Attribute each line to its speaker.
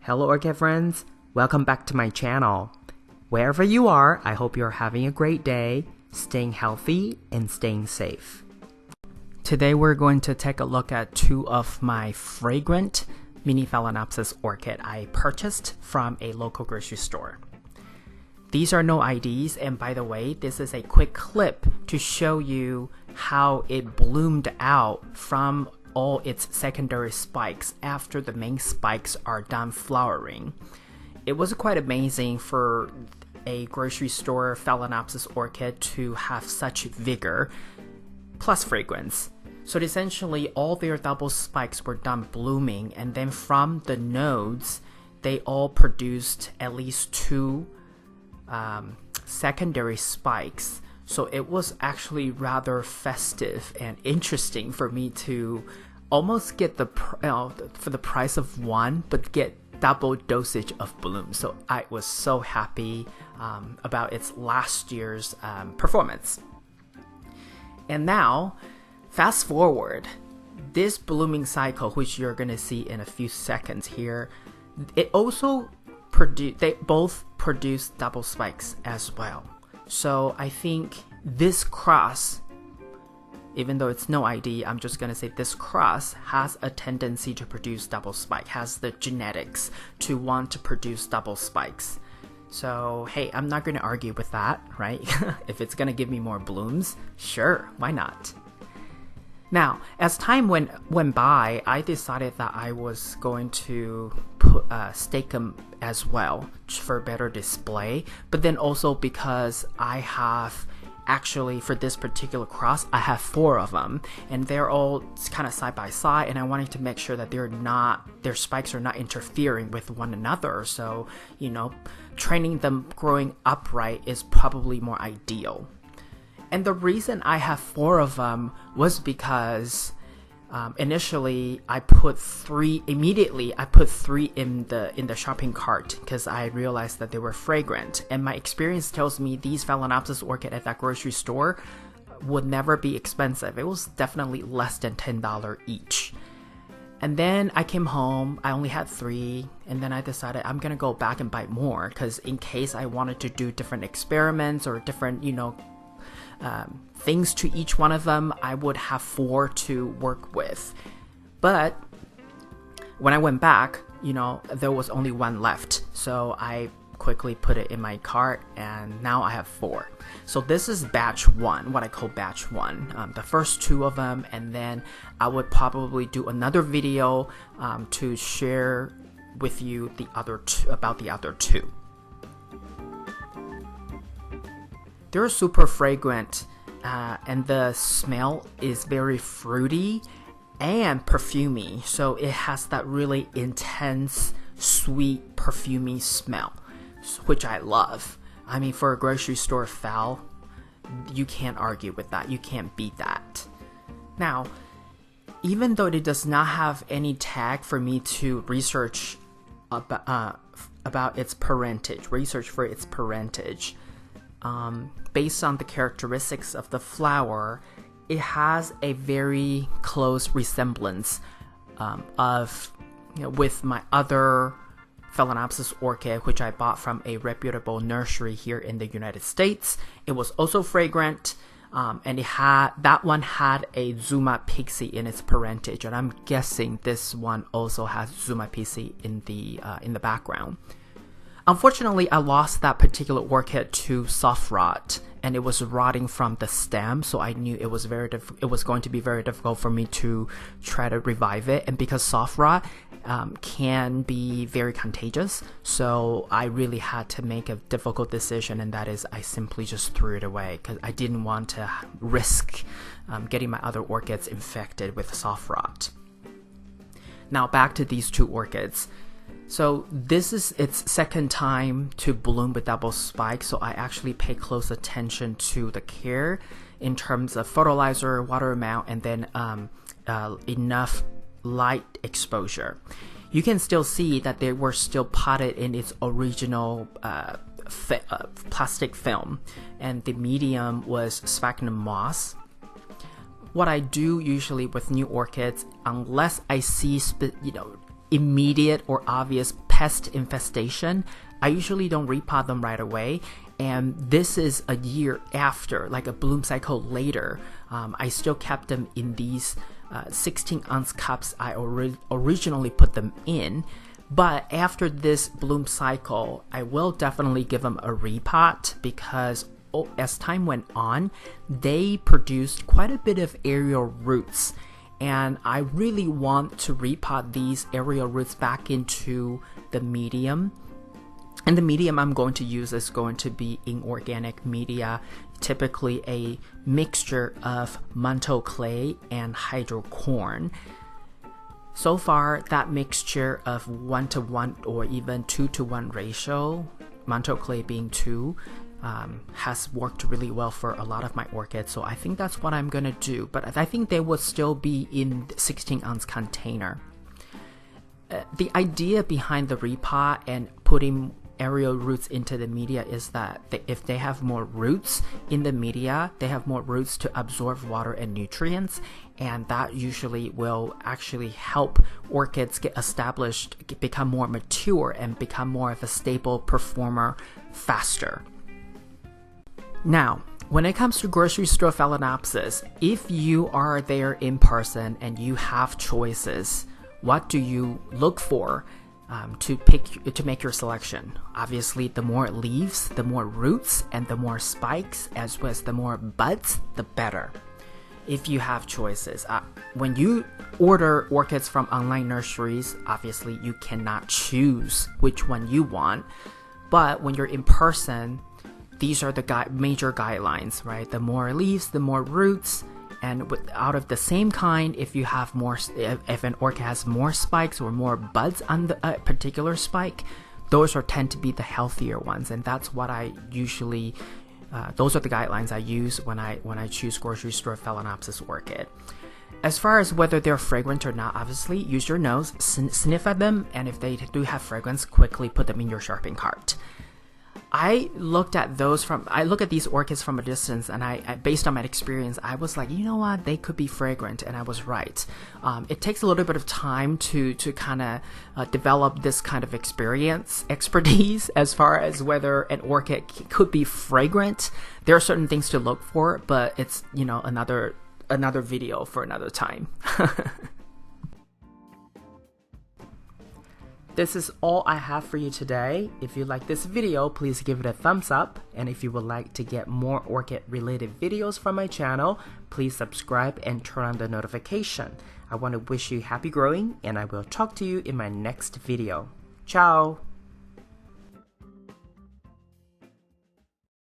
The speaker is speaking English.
Speaker 1: Hello Orchid friends, welcome back to my channel. Wherever you are, I hope you're having a great day, staying healthy and staying safe. Today we're going to take a look at two of my fragrant mini Phalaenopsis orchid I purchased from a local grocery store. These are no IDs, and by the way, this is a quick clip to show you how it bloomed out from all its secondary spikes after the main spikes are done flowering. It was quite amazing for a grocery store Phalaenopsis orchid to have such vigor plus fragrance. So essentially all their double spikes were done blooming, and then from the nodes they all produced at least two secondary spikes. So it was actually rather festive and interesting for me to almost get for the price of one, but get double dosage of bloom. So I was so happy about its last year's performance. And now, fast forward, this blooming cycle, which you're going to see in a few seconds here, it also they both produce double spikes as well. So I think this cross, even though it's no ID, I'm just going to say this cross has a tendency to produce double spike, has the genetics to want to produce double spikes. So hey, I'm not going to argue with that, right? If it's going to give me more blooms, sure, why not? Now, as time went by, I decided that I was going to stake them as well for better display, but then also because I have actually, for this particular cross, I have 4 of them, and they're all kind of side by side, and I wanted to make sure that their spikes are not interfering with one another. So, training them growing upright is probably more ideal. And the reason I have 4 of them was because initially I put 3 immediately. I put 3 in the shopping cart because I realized that they were fragrant. And my experience tells me these Phalaenopsis orchid at that grocery store would never be expensive. It was definitely less than $10 each. And then I came home, I only had 3, and then I decided I'm gonna go back and buy more because in case I wanted to do different experiments or different, things to each one of them, I would have 4 to work with. But when I went back, there was only 1 left. So I quickly put it in my cart, and now I have 4. So this is batch 1, what I call batch 1. The first 2 of them, and then I would probably do another video to share with you the other about the other 2. They're super fragrant, and the smell is very fruity and perfumey. So it has that really intense, sweet, perfumey smell, which I love. I mean, for a grocery store Phal, you can't argue with that. You can't beat that. Now, even though it does not have any tag for me to research about its parentage, research for its parentage, based on the characteristics of the flower, it has a very close resemblance with my other Phalaenopsis orchid, which I bought from a reputable nursery here in the United States. It was also fragrant, and that one had a Zuma pixie in its parentage, and I'm guessing this one also has Zuma pixie in the background. Unfortunately, I lost that particular orchid to soft rot, and it was rotting from the stem, so I knew it was going to be very difficult for me to try to revive it. And because soft rot can be very contagious, so I really had to make a difficult decision, and that is I simply just threw it away because I didn't want to risk getting my other orchids infected with soft rot. Now back to these 2 orchids. So this is its second time to bloom with double spike, so I actually pay close attention to the care in terms of fertilizer, water amount, and then enough light exposure. You can still see that they were still potted in its original plastic film, and the medium was sphagnum moss. What I do usually with new orchids, unless I see immediate or obvious pest infestation, I usually don't repot them right away. And this is a year after, like a bloom cycle later. I still kept them in these 16-ounce cups I originally put them in. But after this bloom cycle, I will definitely give them a repot because as time went on, they produced quite a bit of aerial roots. And I really want to repot these aerial roots back into the medium. And the medium I'm going to use is going to be inorganic media, typically a mixture of manto clay and hydrocorn. So far, that mixture of 1:1 or even 2:1 ratio, manto clay being 2, has worked really well for a lot of my orchids. So I think that's what I'm going to do. But I think they will still be in the 16-ounce container. The idea behind the repot and putting aerial roots into the media is that if they have more roots in the media, they have more roots to absorb water and nutrients, and that usually will actually help orchids get established, become more mature, and become more of a stable performer faster. Now, when it comes to grocery store Phalaenopsis, if you are there in person and you have choices, what do you look for to make your selection? Obviously, the more leaves, the more roots, and the more spikes, as well as the more buds, the better. If you have choices, when you order orchids from online nurseries, obviously you cannot choose which one you want. But when you're in person, these are the major guidelines, right? The more leaves, the more roots. And out of the same kind, if you have more, if an orchid has more spikes or more buds on the particular spike, those tend to be the healthier ones. And that's what I usually, those are the guidelines I use when I choose grocery store Phalaenopsis orchid. As far as whether they're fragrant or not, obviously use your nose, sniff at them, and if they do have fragrance, quickly put them in your shopping cart. I look at these orchids from a distance, and I based on my experience, I was like, you know what, they could be fragrant, and I was right. It takes a little bit of time to kind of develop this kind of expertise as far as whether an orchid could be fragrant. There are certain things to look for, but it's, another video for another time. This is all I have for you today. If you like this video, please give it a thumbs up. And if you would like to get more orchid related videos from my channel, please subscribe and turn on the notification. I want to wish you happy growing, and I will talk to you in my next video. Ciao!